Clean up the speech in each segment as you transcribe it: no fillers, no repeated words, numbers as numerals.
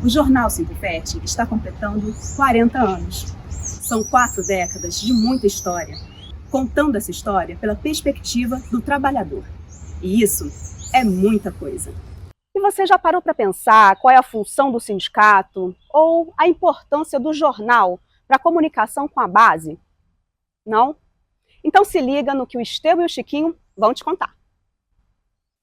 O jornal Sintufest está completando 40 anos. São 4 décadas de muita história, contando essa história pela perspectiva do trabalhador. E isso é muita coisa. E você já parou para pensar qual é a função do sindicato ou a importância do jornal para a comunicação com a base? Não? Então se liga no que o Estevão e o Chiquinho vão te contar.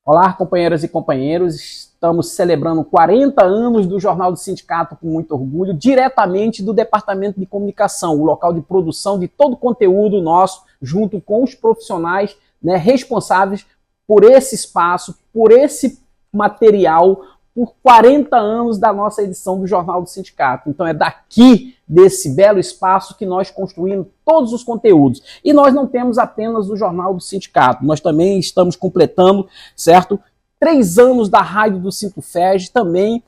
Olá, companheiras e companheiros, estamos celebrando 40 anos do Jornal do Sindicato com muito orgulho, diretamente do Departamento de Comunicação, o local de produção de todo o conteúdo nosso, junto com os profissionais, responsáveis por esse espaço, por esse material, por 40 anos da nossa edição do Jornal do Sindicato. Então é daqui, desse belo espaço, que nós construímos todos os conteúdos. E nós não temos apenas o Jornal do Sindicato, nós também estamos completando, certo? 3 anos da rádio do Sintufest, também,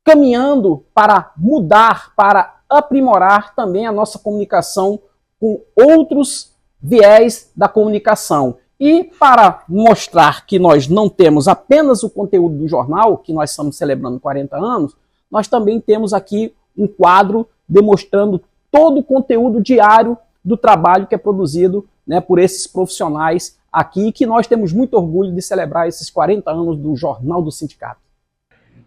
caminhando para mudar, para aprimorar também a nossa comunicação com outros viés da comunicação. E para mostrar que nós não temos apenas o conteúdo do jornal, que nós estamos celebrando 40 anos, nós também temos aqui um quadro demonstrando todo o conteúdo diário do trabalho que é produzido por esses profissionais aqui, que nós temos muito orgulho de celebrar esses 40 anos do Jornal do Sindicato.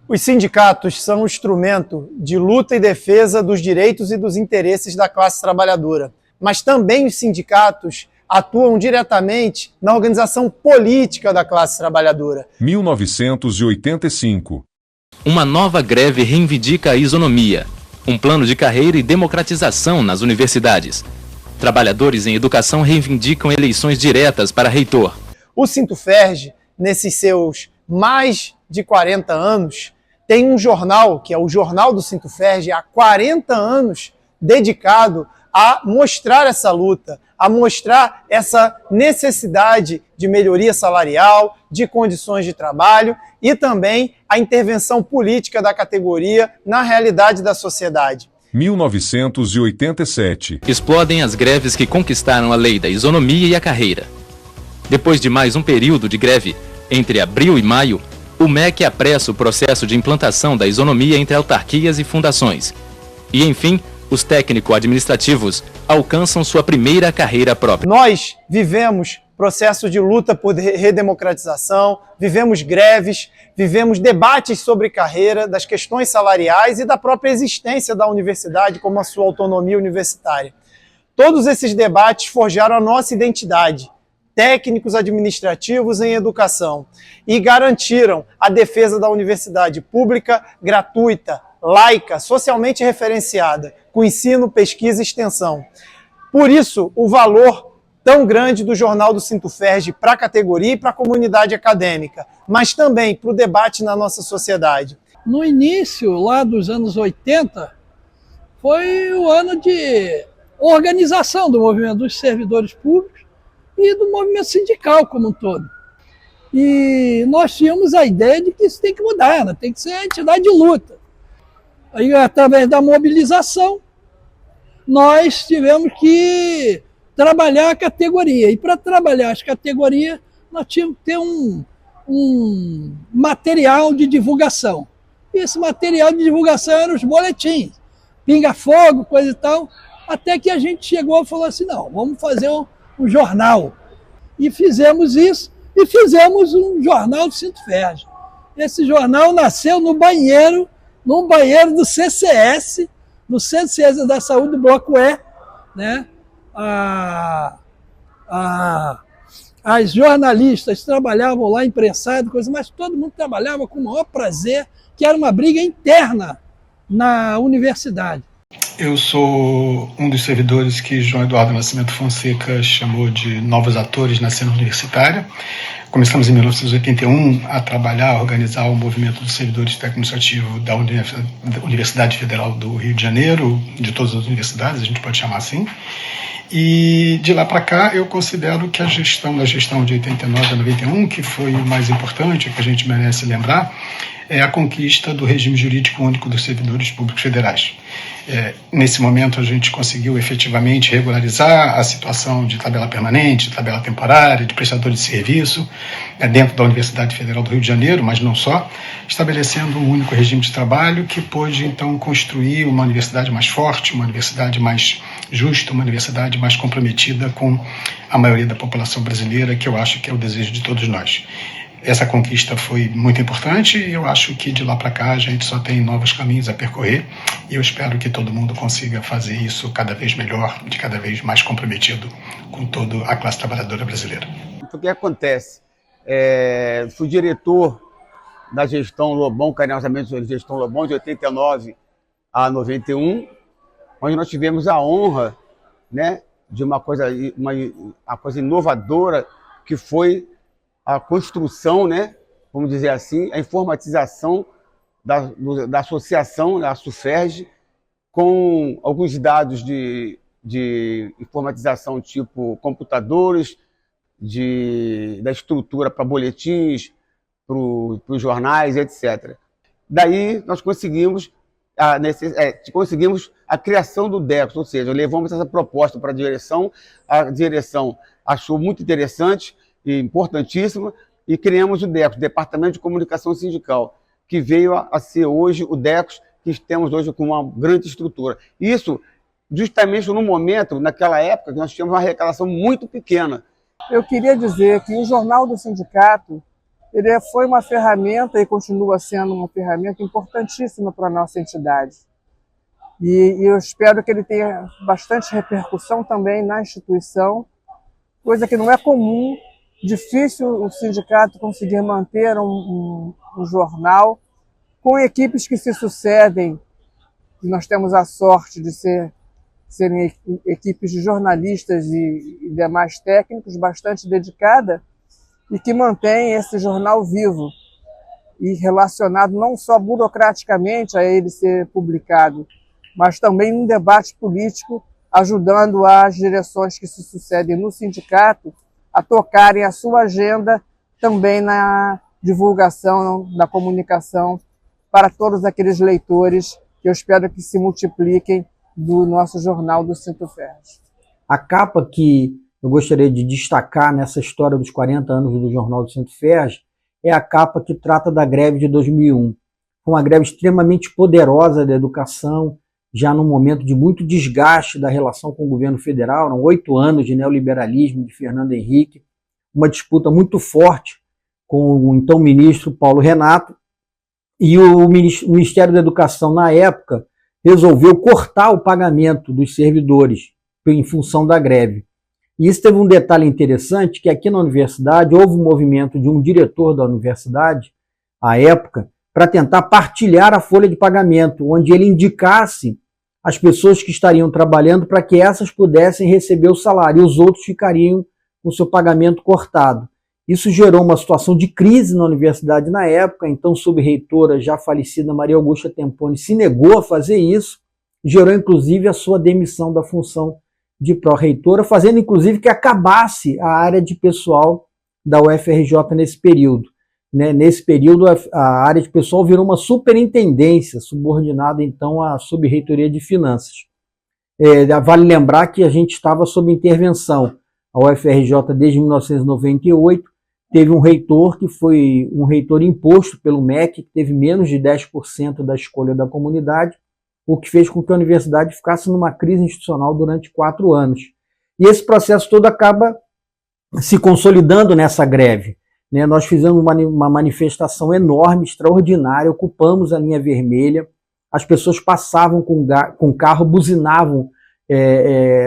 Os sindicatos são um instrumento de luta e defesa dos direitos e dos interesses da classe trabalhadora, mas também os sindicatos atuam diretamente na organização política da classe trabalhadora. 1985. Uma nova greve reivindica a isonomia, um plano de carreira e democratização nas universidades. Trabalhadores em educação reivindicam eleições diretas para reitor. O Sintufest, nesses seus mais de 40 anos, tem um jornal, que é o Jornal do Sintufest, há 40 anos, dedicado a mostrar essa luta, a mostrar essa necessidade de melhoria salarial, de condições de trabalho e também a intervenção política da categoria na realidade da sociedade. 1987. Explodem as greves que conquistaram a lei da isonomia e a carreira. Depois de mais um período de greve, entre abril e maio, o MEC apressa o processo de implantação da isonomia entre autarquias e fundações. E, enfim, os técnico-administrativos alcançam sua primeira carreira própria. Nós vivemos processo de luta por redemocratização, vivemos greves, vivemos debates sobre carreira, das questões salariais e da própria existência da universidade como a sua autonomia universitária. Todos esses debates forjaram a nossa identidade, técnicos administrativos em educação, e garantiram a defesa da universidade pública, gratuita, laica, socialmente referenciada, com ensino, pesquisa e extensão. Por isso, o valor tão grande do Jornal do Sintufest para a categoria e para a comunidade acadêmica, mas também para o debate na nossa sociedade. No início, lá dos anos 80, foi o ano de organização do movimento dos servidores públicos e do movimento sindical como um todo. E nós tínhamos a ideia de que isso tem que mudar, tem que ser a entidade de luta. Aí, através da mobilização, nós tivemos que trabalhar a categoria. E para trabalhar as categorias, nós tínhamos que ter um material de divulgação. E esse material de divulgação eram os boletins, pinga-fogo, coisa e tal, até que a gente chegou e falou assim, não, vamos fazer um jornal. E fizemos isso, e fizemos um jornal do Sintufest. Esse jornal nasceu num banheiro do CCS, no Centro de Ciências da Saúde do Bloco E, as jornalistas trabalhavam lá, imprensadas, coisa, mas todo mundo trabalhava com o maior prazer, que era uma briga interna na universidade. Eu sou um dos servidores que João Eduardo Nascimento Fonseca chamou de novos atores na cena universitária. Começamos em 1981 a trabalhar, a organizar o movimento dos servidores técnico-administrativos da Universidade Federal do Rio de Janeiro, de todas as universidades, a gente pode chamar assim. E de lá para cá eu considero que a gestão de 89 a 91, que foi o mais importante, que a gente merece lembrar, é a conquista do regime jurídico único dos servidores públicos federais. Nesse momento, a gente conseguiu efetivamente regularizar a situação de tabela permanente, tabela temporária, de prestador de serviço, dentro da Universidade Federal do Rio de Janeiro, mas não só, estabelecendo um único regime de trabalho que pôde, então, construir uma universidade mais forte, uma universidade mais justa, uma universidade mais comprometida com a maioria da população brasileira, que eu acho que é o desejo de todos nós. Essa conquista foi muito importante e eu acho que de lá para cá a gente só tem novos caminhos a percorrer e eu espero que todo mundo consiga fazer isso cada vez melhor, de cada vez mais comprometido com toda a classe trabalhadora brasileira. O que acontece? Fui diretor da gestão Lobão, carinhosamente da gestão Lobão, de 89 a 91, onde nós tivemos a honra, né, de uma coisa inovadora, que foi a construção, né, vamos dizer assim, a informatização da associação, da SUFERJ, com alguns dados de informatização, tipo computadores, da estrutura para boletins, para os jornais, etc. Daí nós conseguimos a criação do DECOS, ou seja, levamos essa proposta para a direção achou muito interessante e importantíssima, e criamos o DECOS, Departamento de Comunicação Sindical, que veio a ser hoje o DECOS, que temos hoje com uma grande estrutura. Isso justamente no momento, naquela época, que nós tínhamos uma arrecadação muito pequena. Eu queria dizer que o Jornal do Sindicato ele foi uma ferramenta e continua sendo uma ferramenta importantíssima para a nossa entidade. E eu espero que ele tenha bastante repercussão também na instituição, coisa que não é comum, difícil o sindicato conseguir manter um jornal com equipes que se sucedem. Nós temos a sorte de serem equipes de jornalistas e demais técnicos bastante dedicadas e que mantêm esse jornal vivo e relacionado não só burocraticamente a ele ser publicado, mas também num debate político, ajudando as direções que se sucedem no sindicato a tocarem a sua agenda também na divulgação da comunicação para todos aqueles leitores que eu espero que se multipliquem do nosso jornal do Sintoferj. A capa que eu gostaria de destacar nessa história dos 40 anos do Jornal do Sintoferj é a capa que trata da greve de 2001. Foi uma greve extremamente poderosa da educação, já num momento de muito desgaste da relação com o governo federal, eram 8 anos de neoliberalismo de Fernando Henrique, uma disputa muito forte com o então ministro Paulo Renato, e o Ministério da Educação, na época, resolveu cortar o pagamento dos servidores em função da greve. E isso teve um detalhe interessante, que aqui na universidade houve um movimento de um diretor da universidade, à época, para tentar partilhar a folha de pagamento, onde ele indicasse as pessoas que estariam trabalhando para que essas pudessem receber o salário e os outros ficariam com o seu pagamento cortado. Isso gerou uma situação de crise na universidade na época, então sub-reitora já falecida Maria Augusta Temponi se negou a fazer isso, gerou inclusive a sua demissão da função de pró-reitora, fazendo inclusive que acabasse a área de pessoal da UFRJ nesse período. Nesse período, a área de pessoal virou uma superintendência, subordinada então à sub-reitoria de finanças. Vale lembrar que a gente estava sob intervenção. A UFRJ, desde 1998, teve um reitor que foi um reitor imposto pelo MEC, que teve menos de 10% da escolha da comunidade, o que fez com que a universidade ficasse numa crise institucional durante 4 anos. E esse processo todo acaba se consolidando nessa greve. Nós fizemos uma manifestação enorme, extraordinária, ocupamos a linha vermelha, as pessoas passavam com carro, buzinavam,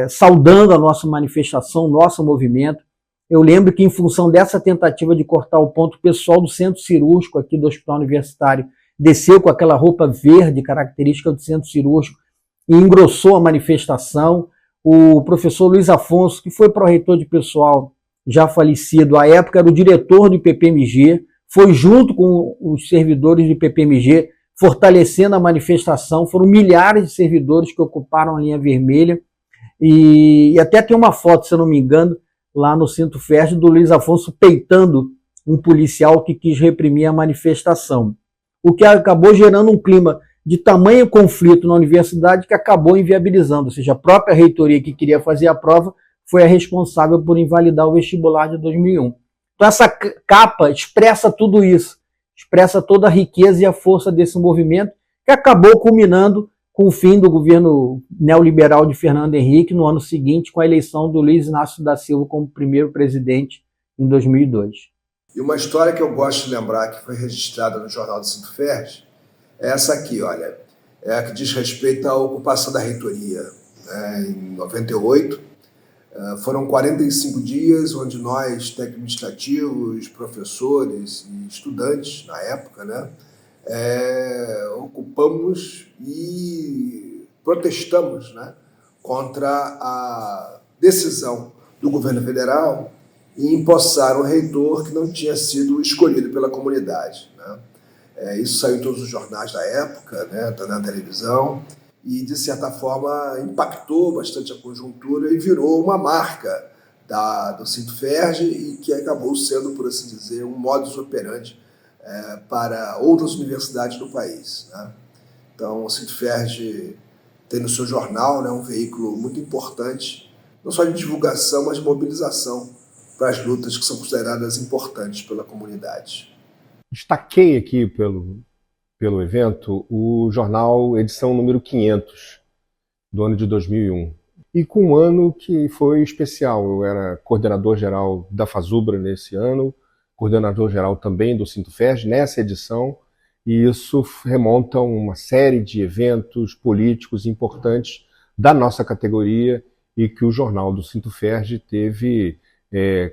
saudando a nossa manifestação, nosso movimento. Eu lembro que, em função dessa tentativa de cortar o ponto, o pessoal do centro cirúrgico aqui do Hospital Universitário desceu com aquela roupa verde, característica do centro cirúrgico, e engrossou a manifestação. O professor Luiz Afonso, que foi pró-reitor de pessoal, já falecido, à época era o diretor do IPPMG, foi junto com os servidores do IPPMG, fortalecendo a manifestação. Foram milhares de servidores que ocuparam a linha vermelha, e até tem uma foto, se eu não me engano, lá no Sintoferj, do Luiz Afonso peitando um policial que quis reprimir a manifestação. O que acabou gerando um clima de tamanho conflito na universidade que acabou inviabilizando, ou seja, a própria reitoria que queria fazer a prova foi a responsável por invalidar o vestibular de 2001. Então essa capa expressa tudo isso, expressa toda a riqueza e a força desse movimento que acabou culminando com o fim do governo neoliberal de Fernando Henrique no ano seguinte, com a eleição do Luiz Inácio da Silva como primeiro presidente em 2002. E uma história que eu gosto de lembrar, que foi registrada no Jornal do Sinto-Ferj, é essa aqui, olha, é a que diz respeito à ocupação da reitoria. Em 98, foram 45 dias onde nós, técnicos administrativos, professores e estudantes, na época, né, ocupamos e protestamos, né, contra a decisão do governo federal em empossar um reitor que não tinha sido escolhido pela comunidade, né. Isso saiu em todos os jornais da época, né, na televisão, e, de certa forma, impactou bastante a conjuntura e virou uma marca do Sinto-Ferj e que acabou sendo, por assim dizer, um modus operandi para outras universidades do país, né. Então, o Sinto-Ferj tem no seu jornal, né, um veículo muito importante, não só de divulgação, mas de mobilização para as lutas que são consideradas importantes pela comunidade. Destaquei aqui pelo evento o jornal edição número 500, do ano de 2001. E com um ano que foi especial. Eu era coordenador-geral da FASUBRA nesse ano, coordenador-geral também do Sinto-Ferj nessa edição, e isso remonta a uma série de eventos políticos importantes da nossa categoria e que o jornal do Sinto-Ferj teve,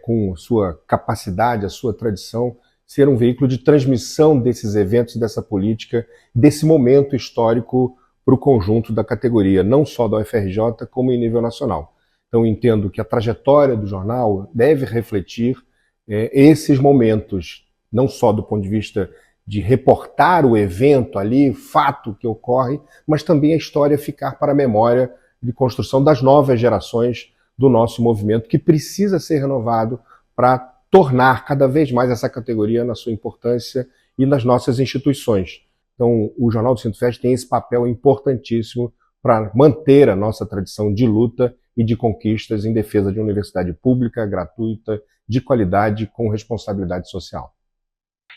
com a sua capacidade, a sua tradição, ser um veículo de transmissão desses eventos, dessa política, desse momento histórico para o conjunto da categoria, não só da UFRJ, como em nível nacional. Então, entendo que a trajetória do jornal deve refletir esses momentos, não só do ponto de vista de reportar o evento ali, o fato que ocorre, mas também a história ficar para a memória de construção das novas gerações do nosso movimento, que precisa ser renovado para tornar cada vez mais essa categoria na sua importância e nas nossas instituições. Então, o Jornal do Sinto-Ferj tem esse papel importantíssimo para manter a nossa tradição de luta e de conquistas em defesa de uma universidade pública, gratuita, de qualidade, com responsabilidade social.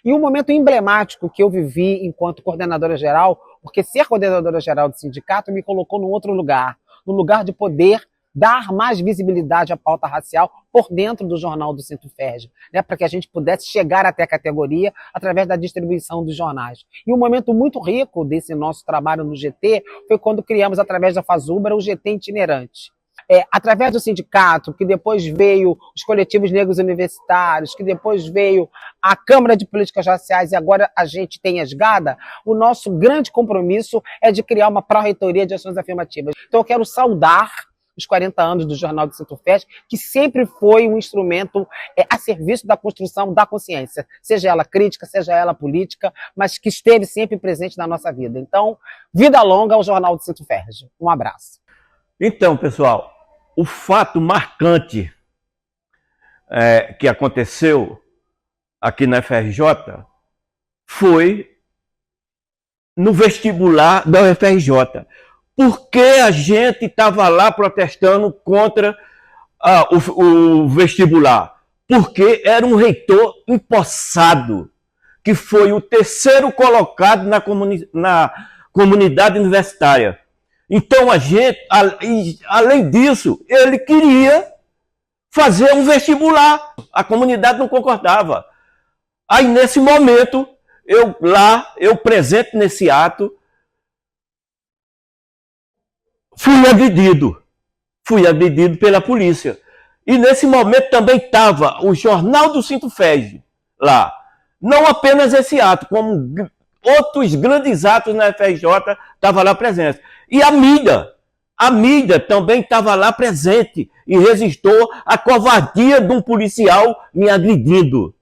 E um momento emblemático que eu vivi enquanto coordenadora-geral, porque ser coordenadora-geral do sindicato me colocou num outro lugar, no lugar de poder dar mais visibilidade à pauta racial por dentro do jornal do Sinto-Ferj, né, para que a gente pudesse chegar até a categoria através da distribuição dos jornais. E um momento muito rico desse nosso trabalho no GT foi quando criamos, através da FASUBRA, o GT itinerante. Através do sindicato, que depois veio os coletivos negros universitários, que depois veio a Câmara de Políticas Raciais e agora a gente tem a SGADA, o nosso grande compromisso é de criar uma pró-reitoria de ações afirmativas. Então eu quero saudar os 40 anos do Jornal do Sinto-Ferj, que sempre foi um instrumento a serviço da construção da consciência, seja ela crítica, seja ela política, mas que esteve sempre presente na nossa vida. Então, vida longa ao Jornal do Sinto-Ferj. Um abraço. Então, pessoal, o fato marcante que aconteceu aqui na FRJ foi no vestibular da UFRJ. Porque a gente estava lá protestando contra o vestibular? Porque era um reitor empossado, que foi o terceiro colocado na comunidade universitária. Então a gente, além disso, ele queria fazer um vestibular. A comunidade não concordava. Aí nesse momento, eu presente nesse ato, fui agredido pela polícia. E nesse momento também estava o Jornal do Sinto-Ferj lá. Não apenas esse ato, como outros grandes atos na FRJ estavam lá presentes. E a mídia também estava lá presente e resistiu à covardia de um policial me agredindo.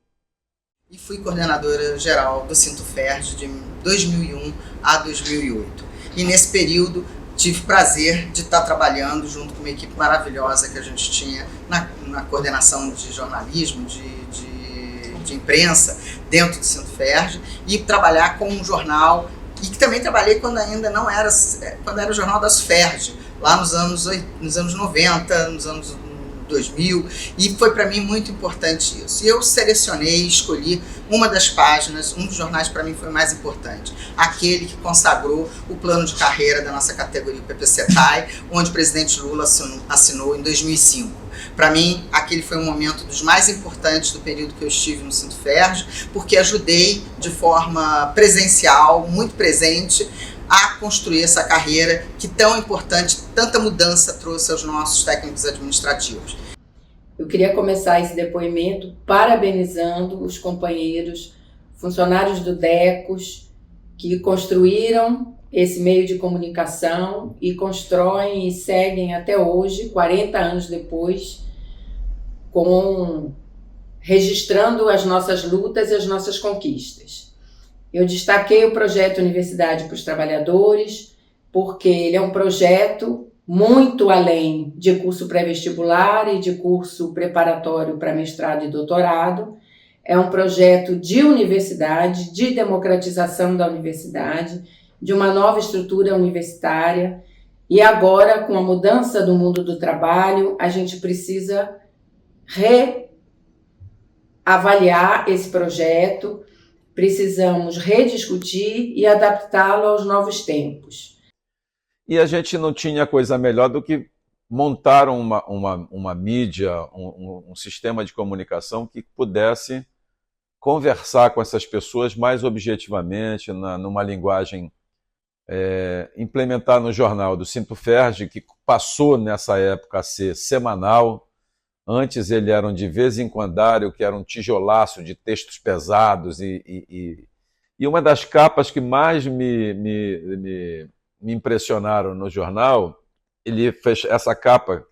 E fui coordenadora geral do Sinto-Ferj de 2001 a 2008. E nesse período tive prazer de estar trabalhando junto com uma equipe maravilhosa que a gente tinha na coordenação de jornalismo, de imprensa dentro do Sinto-Ferj, e trabalhar com um jornal e que também trabalhei quando ainda não era, quando era o Jornal das FERJ, lá nos anos 90, nos anos 2000, e foi para mim muito importante isso. E eu selecionei, escolhi uma das páginas, um dos jornais para mim foi o mais importante, aquele que consagrou o plano de carreira da nossa categoria PPCETAI, onde o presidente Lula assinou em 2005. Para mim, aquele foi um momento dos mais importantes do período que eu estive no Sinto-FERJ, porque ajudei de forma presencial, muito presente, a construir essa carreira que tão importante, tanta mudança trouxe aos nossos técnicos administrativos. Eu queria começar esse depoimento parabenizando os companheiros, funcionários do DECOS, que construíram esse meio de comunicação e constroem e seguem até hoje, 40 anos depois, registrando as nossas lutas e as nossas conquistas. Eu destaquei o projeto Universidade para os Trabalhadores, porque ele é um projeto muito além de curso pré-vestibular e de curso preparatório para mestrado e doutorado. É um projeto de universidade, de democratização da universidade, de uma nova estrutura universitária. E agora, com a mudança do mundo do trabalho, a gente precisa reavaliar esse projeto, precisamos rediscutir e adaptá-lo aos novos tempos. E a gente não tinha coisa melhor do que montar uma mídia, um sistema de comunicação que pudesse conversar com essas pessoas mais objetivamente, numa linguagem, implementar no jornal do Sinto-FERJ, que passou nessa época a ser semanal. Antes ele era um de vez em quando, que era um tijolaço de textos pesados, e uma das capas que mais me impressionaram no jornal, ele fez essa capa,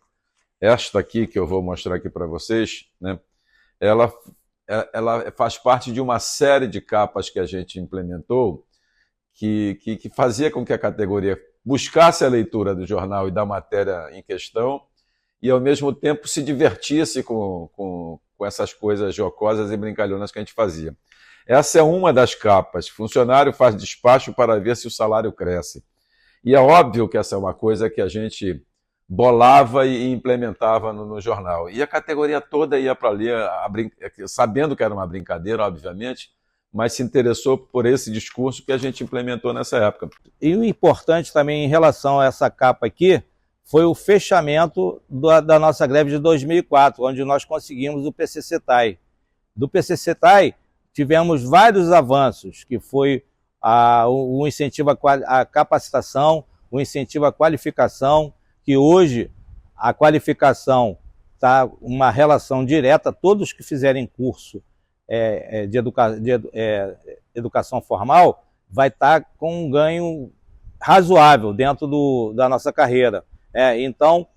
esta aqui que eu vou mostrar aqui para vocês, né? Ela faz parte de uma série de capas que a gente implementou, que fazia com que a categoria buscasse a leitura do jornal e da matéria em questão, e ao mesmo tempo se divertisse com essas coisas jocosas e brincalhonas que a gente fazia. Essa é uma das capas. Funcionário faz despacho para ver se o salário cresce. E é óbvio que essa é uma coisa que a gente bolava e implementava no jornal. E a categoria toda ia para ali, sabendo que era uma brincadeira, obviamente, mas se interessou por esse discurso que a gente implementou nessa época. E o importante também em relação a essa capa aqui foi o fechamento da nossa greve de 2004, onde nós conseguimos o PCCETAI. Do PCCETAI tivemos vários avanços, que foi o incentivo à capacitação, o incentivo à qualificação, que hoje a qualificação está uma relação direta, todos que fizerem curso de educação formal vai estar com um ganho razoável dentro da nossa carreira. Então,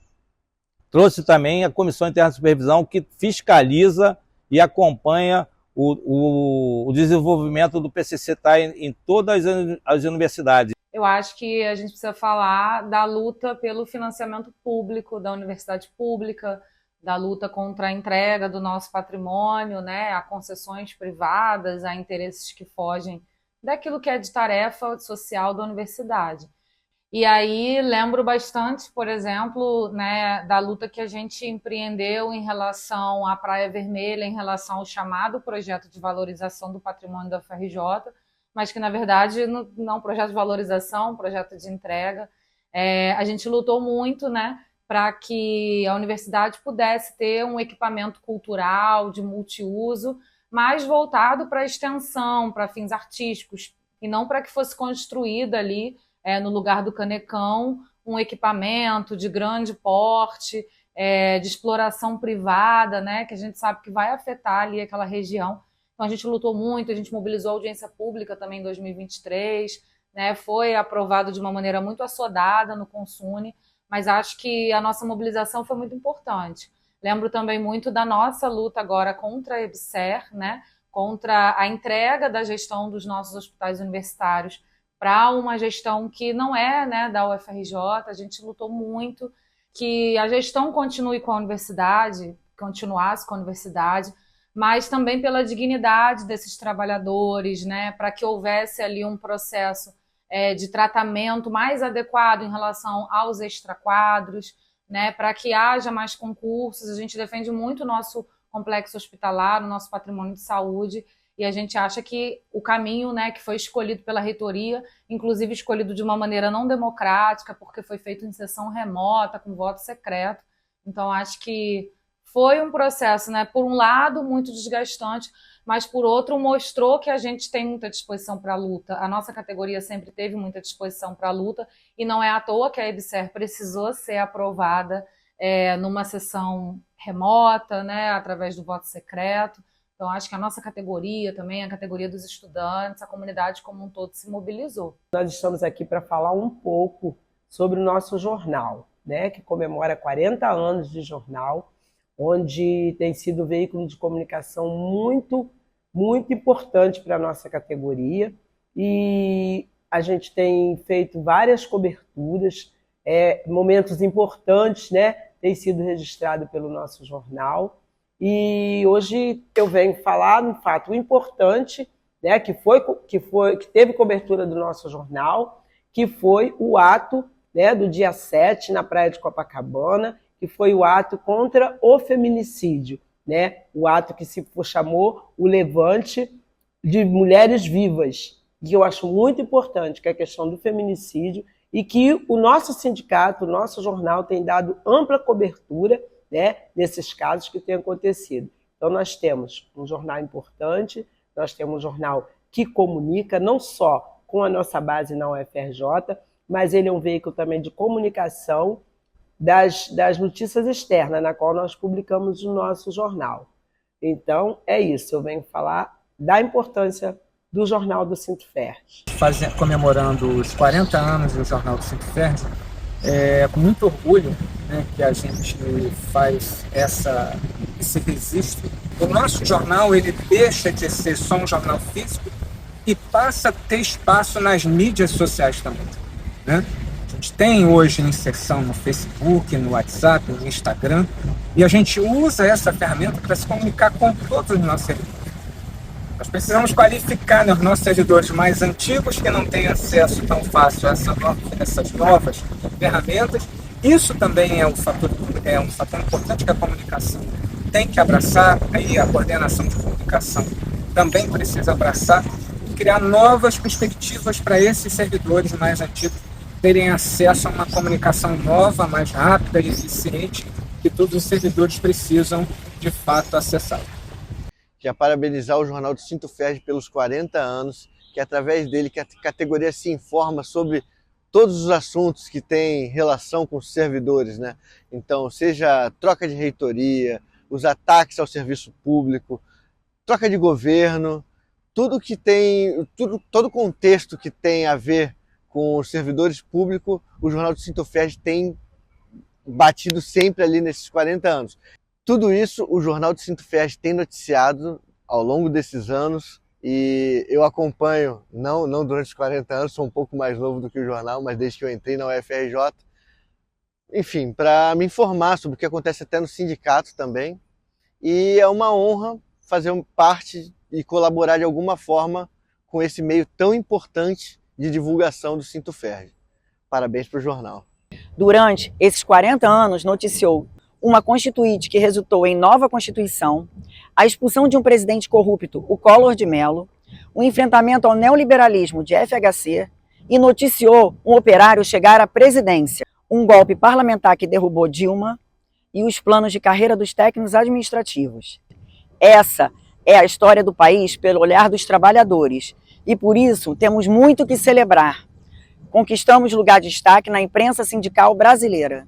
trouxe também a Comissão Interna de Supervisão, que fiscaliza e acompanha o desenvolvimento do PCCETAI em todas as universidades. Eu acho que a gente precisa falar da luta pelo financiamento público da universidade pública, da luta contra a entrega do nosso patrimônio, né, a concessões privadas, a interesses que fogem daquilo que é de tarefa social da universidade. E aí lembro bastante, por exemplo, né, da luta que a gente empreendeu em relação à Praia Vermelha, em relação ao chamado projeto de valorização do patrimônio da UFRJ, mas que, na verdade, não é um projeto de valorização, um projeto de entrega. A gente lutou muito, né, para que a universidade pudesse ter um equipamento cultural de multiuso, mais voltado para a extensão, para fins artísticos, e não para que fosse construída ali, no lugar do canecão, um equipamento de grande porte, de exploração privada, né, que a gente sabe que vai afetar ali aquela região. Então a gente lutou muito, a gente mobilizou a audiência pública também em 2023, né, foi aprovado de uma maneira muito assodada no Consune, mas acho que a nossa mobilização foi muito importante. Lembro também muito da nossa luta agora contra a EBSER, né, contra a entrega da gestão dos nossos hospitais universitários para uma gestão que não é, né, da UFRJ. A gente lutou muito que a gestão continue com a universidade, continuasse com a universidade, mas também pela dignidade desses trabalhadores, né, para que houvesse ali um processo de tratamento mais adequado em relação aos extraquadros, né, para que haja mais concursos. A gente defende muito o nosso complexo hospitalar, o nosso patrimônio de saúde, e a gente acha que o caminho, né, que foi escolhido pela reitoria, inclusive escolhido de uma maneira não democrática, porque foi feito em sessão remota, com voto secreto. Então, acho que foi um processo, né, por um lado, muito desgastante, mas, por outro, mostrou que a gente tem muita disposição para a luta. A nossa categoria sempre teve muita disposição para a luta, e não é à toa que a EBSER precisou ser aprovada numa sessão remota, né, através do voto secreto. Então, acho que a nossa categoria também, a categoria dos estudantes, a comunidade como um todo se mobilizou. Nós estamos aqui para falar um pouco sobre o nosso jornal, né, que comemora 40 anos de jornal, onde tem sido um veículo de comunicação muito, muito importante para a nossa categoria. E a gente tem feito várias coberturas, momentos importantes, né, tem sido registrado pelo nosso jornal. E hoje eu venho falar um fato importante, né, que teve cobertura do nosso jornal, que foi o ato, né, do dia 7 na Praia de Copacabana, que foi o ato contra o feminicídio, né? O ato que se chamou o Levante de Mulheres Vivas, que eu acho muito importante, que é a questão do feminicídio, e que o nosso sindicato, o nosso jornal tem dado ampla cobertura, né, nesses casos que têm acontecido. Então nós temos um jornal importante, nós temos um jornal que comunica não só com a nossa base na UFRJ, mas ele é um veículo também de comunicação das notícias externas, na qual nós publicamos o nosso jornal. Então, é isso, eu venho falar da importância do Jornal do Sintuferd. Comemorando os 40 anos do Jornal do Sintuferd, com muito orgulho, né, que a gente faz esse registro. O nosso jornal, ele deixa de ser só um jornal físico e passa a ter espaço nas mídias sociais também, né? A gente tem hoje inserção no Facebook, no WhatsApp, no Instagram, e a gente usa essa ferramenta para se comunicar com todos os nossos servidores. Nós precisamos qualificar, né, os nossos servidores mais antigos que não têm acesso tão fácil a essas novas ferramentas. Isso também é um fator importante que a comunicação tem que abraçar, aí a coordenação de comunicação também precisa abraçar e criar novas perspectivas para esses servidores mais antigos terem acesso a uma comunicação nova, mais rápida e eficiente, que todos os servidores precisam, de fato, acessar. Já parabenizar o Jornal do Sintuferd pelos 40 anos, que é através dele que a categoria se informa sobre todos os assuntos que têm relação com os servidores, né? Então, seja troca de reitoria, os ataques ao serviço público, troca de governo, todo o contexto que tem a ver com os servidores públicos, o Jornal do Sintuferd tem batido sempre ali nesses 40 anos. Tudo isso o Jornal do Sintuferd tem noticiado ao longo desses anos e eu acompanho, não durante os 40 anos, sou um pouco mais novo do que o jornal, mas desde que eu entrei na UFRJ, enfim, para me informar sobre o que acontece até no sindicato também. E é uma honra fazer parte e colaborar de alguma forma com esse meio tão importante de divulgação do Sintuferd. Parabéns para o jornal. Durante esses 40 anos, noticiou uma constituinte que resultou em nova Constituição, a expulsão de um presidente corrupto, o Collor de Mello, o enfrentamento ao neoliberalismo de FHC e noticiou um operário chegar à presidência, um golpe parlamentar que derrubou Dilma e os planos de carreira dos técnicos administrativos. Essa é a história do país pelo olhar dos trabalhadores e, por isso, temos muito que celebrar. Conquistamos lugar de destaque na imprensa sindical brasileira.